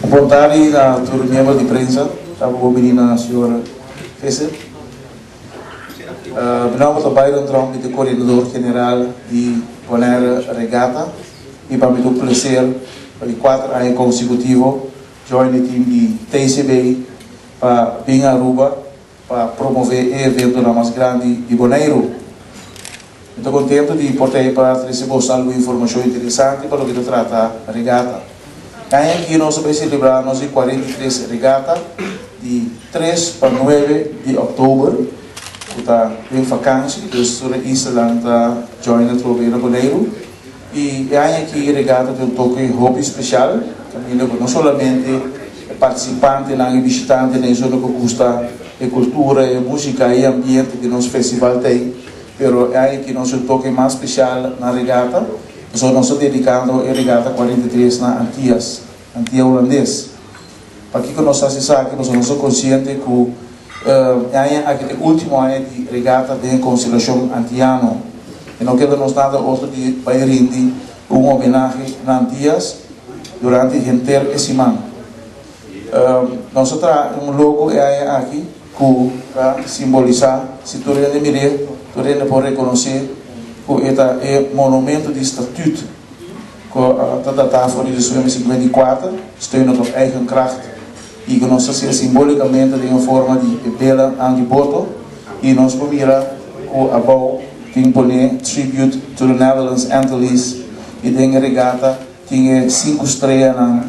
Vontade na turma de prensa, estava o menino senhora Fesser. Nós trabalhamos no tronco de coordenador general de Bonera Regata e para mim é um prazer para 4 anos consecutivos join o time de TCB para vir a Aruba para promover o evento mais grande de Bonaire. Estou contente de poder para receber alguma informação interessante para o que trata a regata. Aqui nós vamos celebrar nossa 43 regata de 3 para 9 de outubro. Está em vacância, então a Islândia está join a troveira Bonaire. E aqui a regata tem um toque hobby especial, não somente participante, não visitante, nem só que gosta de cultura, de música e ambiente que nosso festival tem. Pero aqui nosso toque mais especial na regata. Nós estamos dedicando a regata 43 na Antillas holandês. Para que nós sabemos que nós somos conscientes que aqui é o último ano de regata de consideração antiano. E não queremos nada outro de Bairindi, homenagem na Antillas durante a inteira semana. Nós temos logo aqui para simbolizar, se tu ainda mirar, tu ainda pode reconhecer que é o monumento de estatuto que a data de 1954 está no seu eigen kracht e que nós fazemos simbolicamente de uma forma de bela antiboto e nós promovemos que a BOU tem poner tribute to the Netherlands Antilles e tem a regata tem 5 estrelas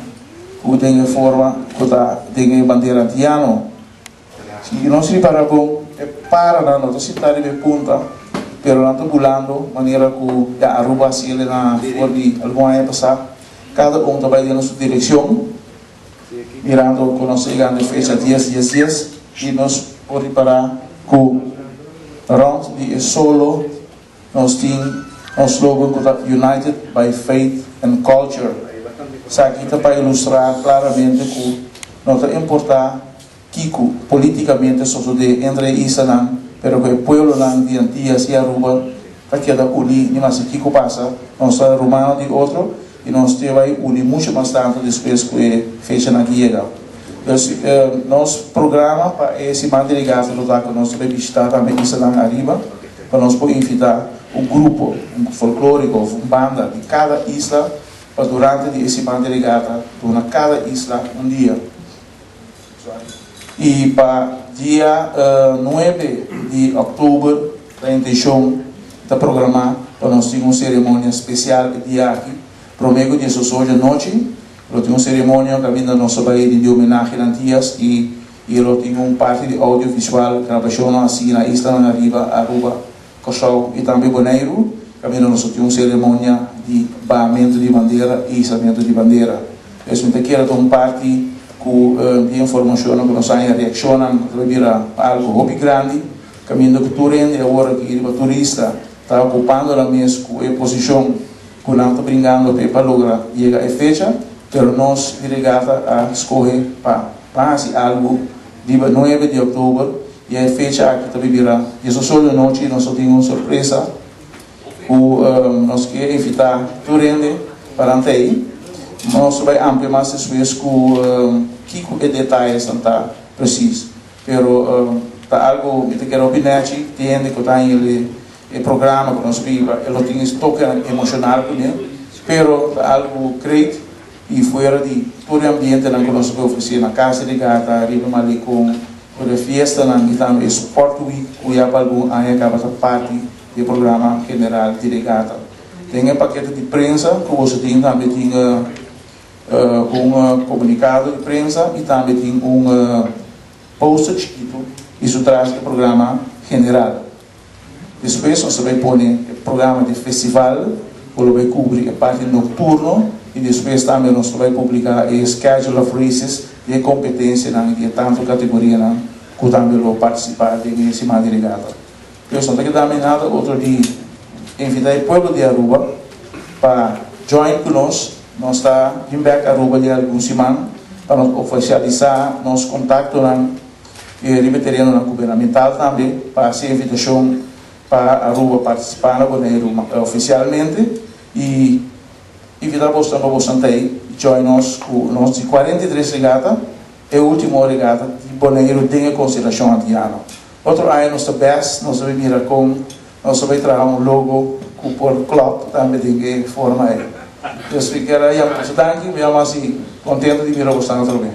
que tem a forma que tem a bandeira antiano. E nós reparamos para na nossa cidade de Punta, pero não estou pulando maneira que a Aruba se ele na for de alguma época passar, cada trabalha na sua direção, mirando com nossa chegada fecha dias e nós podemos reparar que round de solo nós temos nosso slogan que United by Faith and Culture. Isso aqui está para ilustrar claramente que não está importar Kiko politicamente só de entre Islândia, pero que o povo de Antillas e Aruba está queda unido, mas Kiko passa, nós estamos romano de outro e nós temos unir muito mais tanto depois que fecha na guia. Nosso programa para esse mandeligado que nós vamos visitar também Islândia arriba, para nós poder invitar grupo, folclórico, banda de cada isla para durante esse mandeligado, durante cada isla dia. E para dia 9 de outubro, a intenção de programar para nós ter uma cerimônia especial dia aqui, prometo de hoje à noite, eu tenho uma cerimônia que ainda nosso país de homenagem a Antillas e eu tenho uma parte de audiovisual que apaixona assim na isla na Aruba, Cossau e também Bonaire, que ainda nós temos uma cerimônia de baamento de bandeira e içamento de bandeira. Eu sempre quero uma parte de informação que nós reaccionam para algo hobby grande, caminho que tu rende agora que o turista está ocupando a mesma posição que não está brincando para lograr chegar a fecha, mas nós regata a escolher para algo de 9 de outubro e a fecha aqui está virá. E só de noite nós temos uma surpresa que nós queremos invitar tu rende para aí. Nós vamos ampliar mais depois que detalhes não está preciso. Pero está algo que quero opinar, entende que está em o programa que nós vimos, ele tem esse toque emocional com ele, pero está algo creio e fora de todo o ambiente que nós vamos oferecer na casa de gata, arriba ali com a festa, e também o Sport Week, que há algum ano acaba de parte do programa general de gata. Tem um paquete de prensa que você tem também comunicado de prensa e também tem post escrito, isso traz o programa general. Depois nós vamos pôr o programa de festival, que vai cobrir a parte noturna e depois também nós vamos publicar o schedule of races de competência de tanto categoria que também vão participar desse mandirigata. Eu só tenho que dar nada outro dia invitar o povo de Aruba para join conosco. Nós estamos indo a Aruba de algumas semanas para oficializar nosso contato ribeteriano governamental também para ser invitação para Aruba participar na Bonaire oficialmente e e vida bosta no bostantei, join nós com nós de 43 regata, e o último regata de Bonaire tem consideração antiano. Outro ano nós best, nós vamos mirar com, nós vamos trazer logo com o club, também tem que forma aí. Eu espero que era, eu danke, eu assim, contente de mirar bostante também.